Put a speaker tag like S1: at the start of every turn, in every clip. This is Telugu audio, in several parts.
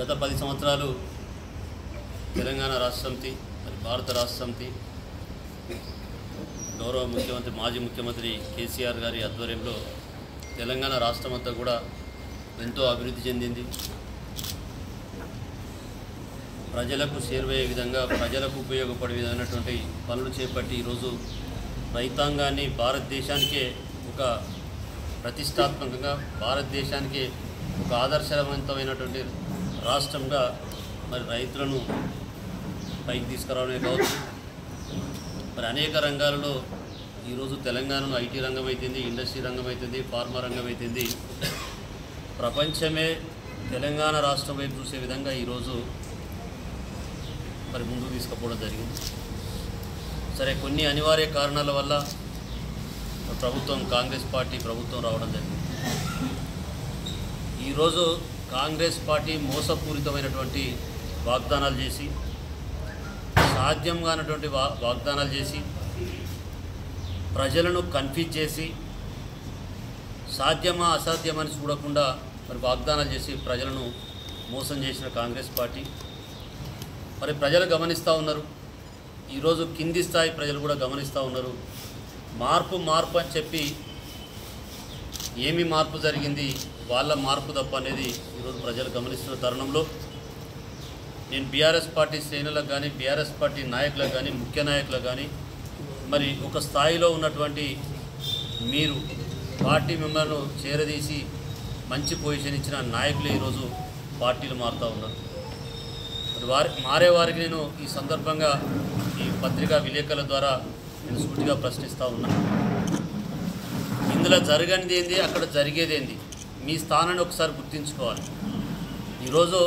S1: గత 10 సంవత్సరాలు తెలంగాణ రాష్ట్ర సమితి మరి భారత రాష్ట్ర సమితి గౌరవ ముఖ్యమంత్రి మాజీ ముఖ్యమంత్రి కేసీఆర్ గారి ఆధ్వర్యంలో తెలంగాణ రాష్ట్రం అంతా కూడా ఎంతో అభివృద్ధి చెందింది. ప్రజలకు చేరువయ్యే విధంగా ప్రజలకు ఉపయోగపడే విధమైనటువంటి పనులు చేపట్టి ఈరోజు రైతాంగాన్ని భారతదేశానికే ఒక ప్రతిష్టాత్మకంగా భారతదేశానికి ఒక ఆదర్శవంతమైనటువంటి రాష్ట్రంగా మరి రైతులను పైకి తీసుకురావడమే కావచ్చు, మరి అనేక రంగాలలో ఈరోజు తెలంగాణలో ఐటీ రంగం అవుతుంది, ఇండస్ట్రీ రంగం అవుతుంది, ఫార్మా రంగం అవుతుంది. ప్రపంచమే తెలంగాణ రాష్ట్రం వైపు చూసే విధంగా ఈరోజు మరి ముందుకు తీసుకుపోవడం జరిగింది. సరే, కొన్ని అనివార్య కారణాల వల్ల ప్రభుత్వం కాంగ్రెస్ పార్టీ ప్రభుత్వం రావడం జరిగింది. ఈరోజు కాంగ్రెస్ పార్టీ మోసపూరితమైనటువంటి వాగ్దానాలు చేసి సాధ్యం కానటువంటి వాగ్దానాలు చేసి ప్రజలను కన్ఫ్యూజ్ చేసి సాధ్యమా అసాధ్యమని చూడకుండా మరి వాగ్దానాలు చేసి ప్రజలను మోసం చేసిన కాంగ్రెస్ పార్టీ మరి ప్రజలు గమనిస్తూ ఉన్నారు. ఈరోజు కింది స్థాయి ప్రజలు కూడా గమనిస్తూ ఉన్నారు. మార్పు అని చెప్పి ఏమి మార్పు జరిగింది, వాళ్ళ మార్పు తప్ప అనేది ఈరోజు ప్రజలు గమనిస్తున్న తరుణంలో నేను బీఆర్ఎస్ పార్టీ శ్రేణులకు కానీ బీఆర్ఎస్ పార్టీ నాయకులకు కానీ ముఖ్య నాయకులకు కానీ మరి ఒక స్థాయిలో ఉన్నటువంటి మీరు పార్టీ మిమ్మల్ని చేరదీసి మంచి పొజిషన్ ఇచ్చిన నాయకులు ఈరోజు పార్టీలు మారుతూ ఉన్నారు. మరి మారే వారికి నేను ఈ సందర్భంగా ఈ పత్రికా విలేకరుల ద్వారా నేను సూటిగా ప్రశ్నిస్తూ ఉన్నాను. ఇందులో జరగనిది ఏంది, అక్కడ జరిగేది ఏంది, మీ స్థానాన్ని ఒకసారి గుర్తించుకోవాలి. ఈరోజు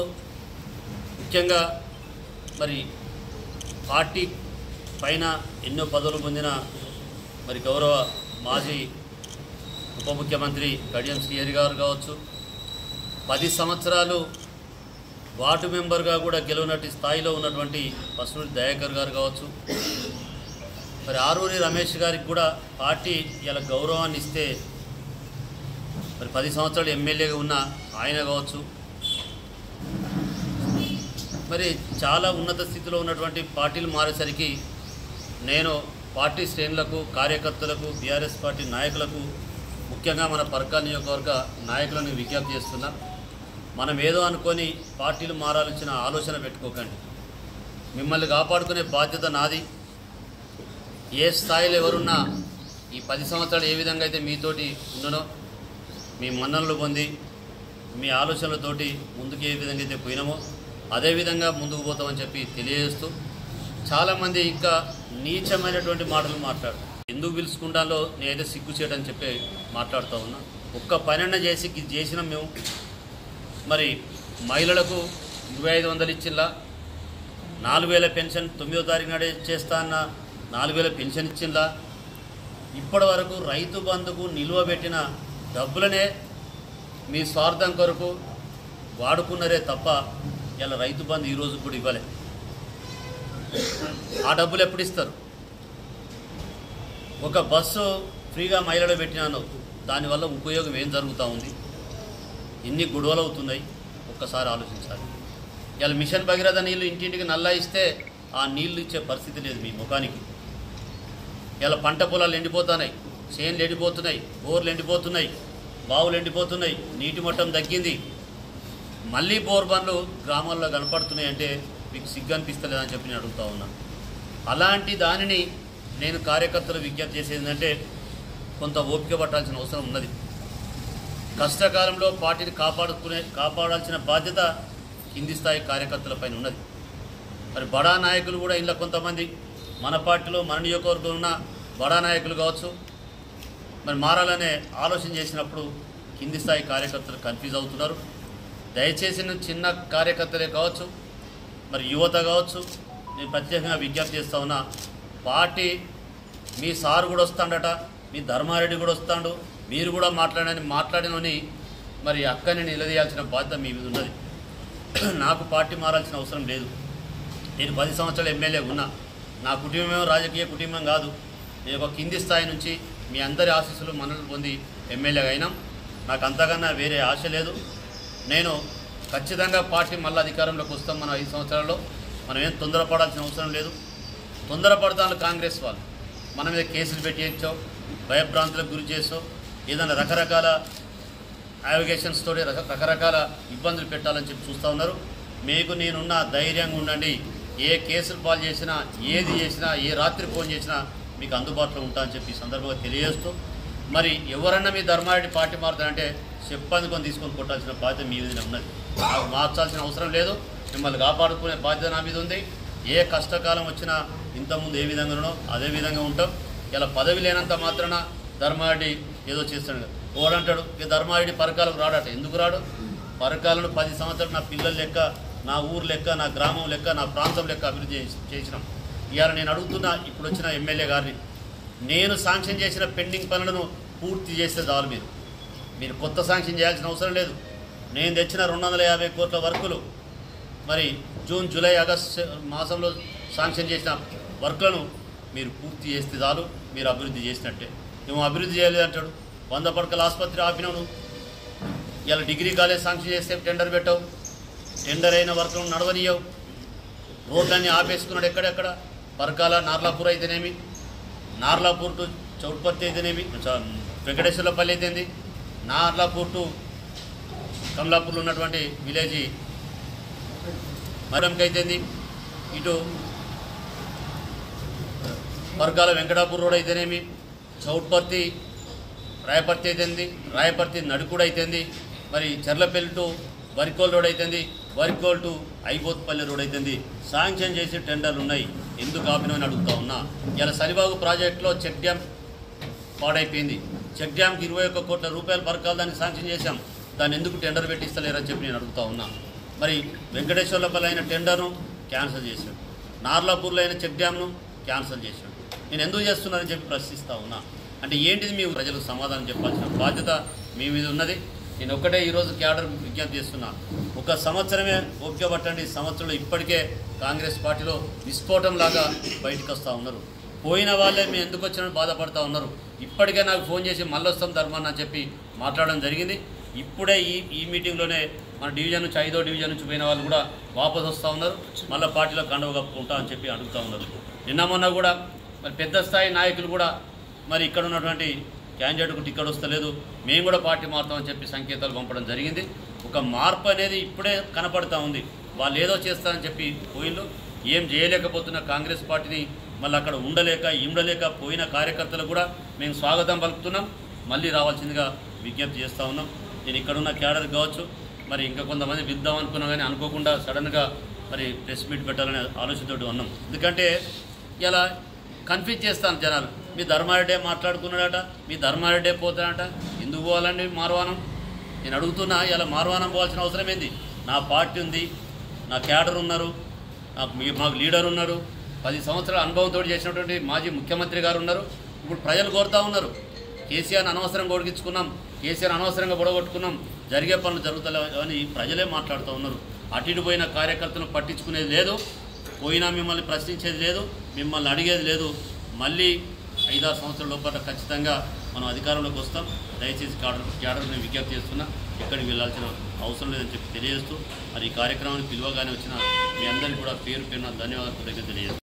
S1: ముఖ్యంగా మరి పార్టీ పైన ఎన్నో పదవులు పొందిన మరి గౌరవ మాజీ ఉప ముఖ్యమంత్రి కడియం శ్రీహరి గారు కావచ్చు, 10 సంవత్సరాలు వార్డు మెంబర్గా కూడా గెలవనట్టి స్థాయిలో ఉన్నటువంటి పసునూరి దయాకర్ గారు కావచ్చు, మరి ఆరూరి రమేష్ గారికి కూడా పార్టీ ఇలా గౌరవాన్ని ఇస్తే మరి 10 సంవత్సరాలు ఎమ్మెల్యేగా ఉన్న ఆయన కావచ్చు, మరి చాలా ఉన్నత స్థితిలో ఉన్నటువంటి పార్టీలు మారేసరికి నేను పార్టీ శ్రేణులకు కార్యకర్తలకు బీఆర్ఎస్ పార్టీ నాయకులకు ముఖ్యంగా మన పర్కాల్ నియోజకవర్గ నాయకులను విజ్ఞప్తి చేస్తున్నా, మనం ఏదో అనుకొని పార్టీలు మారాల్సిన ఆలోచన పెట్టుకోకండి. మిమ్మల్ని కాపాడుకునే బాధ్యత నాది. ఏ స్థాయిలో ఎవరున్నా ఈ 10 సంవత్సరాలు ఏ విధంగా అయితే మీతోటి ఉన్ననో మీ మన్ననలు పొంది మీ ఆలోచనలతోటి ముందుకు ఏ విధంగా అయితే పోయినామో అదేవిధంగా ముందుకు పోతామని చెప్పి తెలియజేస్తూ, చాలామంది ఇంకా నీచమైనటువంటి మాటలు మాట్లాడు ఎందుకు పిలుచుకుంటాలో నేనైతే సిగ్గు చేయడని చెప్పి మాట్లాడుతూ ఉన్నా. ఒక్క పనైనా చేసిన మేము మరి మహిళలకు 2500 ఇచ్చిల్లా, 4000 పెన్షన్ 9వ తారీఖు నాడే చేస్తా అన్న 4000 పెన్షన్ ఇచ్చిందా, ఇప్పటి వరకు రైతు బంధుకు నిలువ పెట్టిన డబ్బులనే మీ స్వార్థం కొరకు వాడుకున్నారే తప్ప ఇలా రైతు బంధు ఈరోజు కూడా ఇవ్వలే. ఆ డబ్బులు ఎప్పుడు ఇస్తారు? ఒక బస్సు ఫ్రీగా మహిళలు పెట్టినాను, దానివల్ల ఉపయోగం ఏం జరుగుతూ ఉంది, ఎన్ని గొడవలు అవుతున్నాయి ఒక్కసారి ఆలోచించాలి. ఇలా మిషన్ భగీరథ నీళ్ళు ఇంటింటికి నల్లా ఇస్తే ఆ నీళ్లు ఇచ్చే పరిస్థితి లేదు మీ ముఖానికి. ఇలా పంట పొలాలు ఎండిపోతున్నాయి, చేన్లు ఎండిపోతున్నాయి, బోర్లు ఎండిపోతున్నాయి, బావులు ఎండిపోతున్నాయి, నీటి మట్టం తగ్గింది, మళ్ళీ బోర్ బండ్లు గ్రామాల్లో కనపడుతున్నాయి అంటే మీకు సిగ్గు అనిపిస్తలేదని చెప్పి నేను అడుగుతూ ఉన్నాను. అలాంటి దానిని నేను కార్యకర్తలు విజ్ఞప్తి చేసేది ఏంటంటే కొంత ఓపిక పట్టాల్సిన అవసరం ఉన్నది. కష్టకాలంలో పార్టీని కాపాడాల్సిన బాధ్యత కింది స్థాయి కార్యకర్తలపైన ఉన్నది. మరి బడా నాయకులు కూడా ఇలా కొంతమంది మన పార్టీలో మన నియోజకవర్గంలో ఉన్న బడా నాయకులు కావచ్చు మరి మారాలనే ఆలోచన చేసినప్పుడు కింది స్థాయి కార్యకర్తలు కన్ఫ్యూజ్ అవుతున్నారు. దయచేసి చిన్న కార్యకర్తలే కావచ్చు మరి యువత కావచ్చు, నేను ప్రత్యేకంగా విజ్ఞప్తి చేస్తూ ఉన్నా, పార్టీ మీ సారు కూడా వస్తాడట, మీ ధర్మారెడ్డి కూడా వస్తాడు, మీరు కూడా మాట్లాడినని మరి అక్కని నిలదీయాల్సిన బాధ్యత మీ మీద ఉన్నది. నాకు పార్టీ మారాల్సిన అవసరం లేదు. నేను 10 సంవత్సరాలు ఎమ్మెల్యే ఉన్నా. నా కుటుంబం రాజకీయ కుటుంబం కాదు. నేను ఒక కింది స్థాయి నుంచి మీ అందరి ఆశీస్సులు మన్ననలు పొంది ఎమ్మెల్యేగా అయినాం. నాకు అంతకన్నా వేరే ఆశ లేదు. నేను ఖచ్చితంగా పార్టీ మళ్ళీ అధికారంలోకి వస్తాం. మనం 5 సంవత్సరాల్లో మనం ఏం తొందరపడాల్సిన అవసరం లేదు. తొందరపడతాను కాంగ్రెస్ వాళ్ళు మన మీద కేసులు పెట్టించో, భయభ్రాంతులకు గురి చేసో, ఏదైనా రకరకాల అలిగేషన్స్ తోటి రకరకాల ఇబ్బందులు పెట్టాలని చెప్పి చూస్తూ ఉన్నారు. మీకు నేనున్న ధైర్యంగా ఉండండి. ఏ కేసులు పాలు చేసినా, ఏది చేసినా, ఏ రాత్రి ఫోన్ చేసినా మీకు అందుబాటులో ఉంటా అని చెప్పి సందర్భంగా తెలియజేస్తూ, మరి ఎవరన్నా మీ ధర్మారెడ్డి పార్టీ మారుతారంటే చెప్పందుకొని తీసుకొని కొట్టాల్సిన బాధ్యత మీ మీద ఉన్నది. నాకు మార్చాల్సిన అవసరం లేదు. మిమ్మల్ని కాపాడుకునే బాధ్యత నా మీద ఉంది. ఏ కష్టకాలం వచ్చినా ఇంతకుముందు ఏ విధంగా ఉన్నానో అదే విధంగా ఉంటాం. ఇలా పదవి లేనంత మాత్రాన ధర్మారెడ్డి ఏదో చేస్తాడు. ఓడంటాడు ఇక ధర్మారెడ్డి పరకాలకు రాడట. ఎందుకు రాడు? పరకాలను 10 సంవత్సరాలు నా పిల్లల లెక్క, నా ఊరు లెక్క, నా గ్రామం లెక్క, నా ప్రాంతం లెక్క అభివృద్ధి చేసినాం. ఇవాళ నేను అడుగుతున్నా ఇప్పుడు వచ్చిన ఎమ్మెల్యే గారిని, నేను శాంక్షన్ చేసిన పెండింగ్ పనులను పూర్తి చేస్తే చాలు. మీరు కొత్త శాంక్షన్ చేయాల్సిన అవసరం లేదు. నేను తెచ్చిన 250 కోట్ల వర్కులు మరి జూన్, జూలై, ఆగస్టు మాసంలో శాంక్షన్ చేసిన వర్కులను మీరు పూర్తి చేస్తే చాలు. మీరు అభివృద్ధి చేసినట్టే. నువ్వు అభివృద్ధి చేయలేదంటాడు. 100 పడకల ఆసుపత్రి ఆపినావు. నువ్వు ఇలా డిగ్రీ కాలేజ్ శాంక్షన్ చేస్తే టెండర్ పెట్టావు. టెండర్ అయిన వర్కులను నడవనీయవు. రోడ్లన్నీ ఆపేసుకున్నాడు. ఎక్కడెక్కడ పరకాల నార్లాపూర్ అయితేనేమి, నార్లాపూర్ టు చౌట్పత్తి అయితేనేమి, వెంకటేశ్వర్లపల్లి అయితేంది, నార్లాపూర్ టు కమలాపూర్లో ఉన్నటువంటి విలేజ్ మరంకి అయితేంది, ఇటు పరకాల వెంకటాపూర్ రోడ్ అయితేనేమి, చౌట్పత్తి రాయపర్తి అయితేంది, రాయపర్తి నడుకుడు అయితేంది, మరి చెర్లపల్లి టు వరికోల్ రోడ్ అయితేంది, వరికోల్ టు ఐబోత్పల్లి రోడ్ అయితేంది. శాంక్షన్ చేసి టెండర్లు ఉన్నాయి. ఎందుకు ఆపినవని అడుగుతా ఉన్నా. ఇలా సలిబాగు ప్రాజెక్టులో చెక్ డ్యామ్ పాడైపోయింది. చెక్ డ్యామ్కి 21 కోట్ల రూపాయలు పరకాలు దాన్ని శాంక్షన్ చేశాం. దాన్ని ఎందుకు టెండర్ పెట్టిస్తలేరని చెప్పి నేను అడుగుతా ఉన్నా. మరి వెంకటేశ్వర్లపల్లి అయిన టెండర్ను క్యాన్సిల్ చేశాడు. నార్లాపూర్లో అయిన చెక్ డ్యామ్ను క్యాన్సిల్ చేశాడు. నేను ఎందుకు చేస్తున్నానని చెప్పి ప్రశ్నిస్తూ ఉన్నా. అంటే ఏంటిది? మీ ప్రజలకు సమాధానం చెప్పాల్సిన బాధ్యత మీ మీద ఉన్నది. నేను ఒక్కటే ఈరోజు క్యాడర్ విజ్ఞప్తి చేస్తున్నా. 1 సంవత్సరమే ఓపిక పట్టండి. సంవత్సరంలో ఇప్పటికే కాంగ్రెస్ పార్టీలో విస్ఫోటంలాగా బయటకు వస్తూ ఉన్నారు. పోయిన వాళ్ళే మేము ఎందుకు వచ్చినా బాధపడుతూ ఉన్నారు. ఇప్పటికే నాకు ఫోన్ చేసి మళ్ళీ వస్తాం ధర్మాన్ని అని చెప్పి మాట్లాడడం జరిగింది. ఇప్పుడే ఈ మీటింగ్లోనే మన డివిజన్ నుంచి 5వ డివిజన్ నుంచి పోయిన వాళ్ళు కూడా వాపసు వస్తూ ఉన్నారు. మళ్ళీ పార్టీలో కండవ కప్పుకుంటా అని చెప్పి అడుగుతూ ఉన్నారు. నిన్న మొన్న కూడా మరి పెద్ద స్థాయి నాయకులు కూడా మరి ఇక్కడ ఉన్నటువంటి క్యాండిడేట్కు టికెట్ వస్తలేదు, మేము కూడా పార్టీ మారుతామని చెప్పి సంకేతాలు పంపడం జరిగింది. ఒక మార్పు అనేది ఇప్పుడే కనపడతా ఉంది. వాళ్ళు ఏదో చేస్తారని చెప్పి పోయిళ్ళు ఏం చేయలేకపోతున్న కాంగ్రెస్ పార్టీని మళ్ళీ అక్కడ ఉండలేక పోయిన కార్యకర్తలు కూడా మేము స్వాగతం పలుకుతున్నాం. మళ్ళీ రావాల్సిందిగా విజ్ఞప్తి చేస్తూ ఉన్నాం. నేను ఇక్కడున్న క్యాడర్ కావచ్చు, మరి ఇంకా కొంతమంది విద్దాం అనుకున్నా కానీ అనుకోకుండా సడన్గా మరి ప్రెస్ మీట్ పెట్టాలనే ఆలోచనతో ఉన్నాం. ఎందుకంటే ఇలా కన్ఫ్యూజ్ చేస్తాను జనాలు. మీ ధర్మారెడ్డే మాట్లాడుకున్నాడట, మీ ధర్మారెడ్డే పోతాడట. ఎందుకు పోవాలండి మార్వానం? నేను అడుగుతున్నా. ఇలా మార్వానం పోవాల్సిన అవసరం ఏంది? నా పార్టీ ఉంది, నా క్యాడర్ ఉన్నారు, మాకు లీడర్ ఉన్నారు, 10 సంవత్సరాల అనుభవంతో చేసినటువంటి మాజీ ముఖ్యమంత్రి గారు ఉన్నారు. ఇప్పుడు ప్రజలు కోరుతూ ఉన్నారు. కేసీఆర్ని అనవసరంగా గొడిగించుకున్నాం, కేసీఆర్ అనవసరంగా గొడగొట్టుకున్నాం, జరిగే పనులు జరుగుతలేవు అని ప్రజలే మాట్లాడుతూ ఉన్నారు. అటు పోయిన కార్యకర్తలను పట్టించుకునేది లేదు, పోయినా మిమ్మల్ని ప్రశ్నించేది లేదు, మిమ్మల్ని అడిగేది లేదు. మళ్ళీ 5-6 సంవత్సరాల లోపల ఖచ్చితంగా మనం అధికారంలోకి వస్తాం. దయచేసి క్యాడర్ని విజ్ఞప్తి చేస్తున్నా, ఎక్కడికి వెళ్ళాల్సిన అవసరం లేదని చెప్పి తెలియజేస్తూ, మరి ఈ కార్యక్రమాన్ని పిలువగానే వచ్చిన మీ అందరికీ కూడా పేరు పేరున ధన్యవాదాలు తెలియజేస్తాను.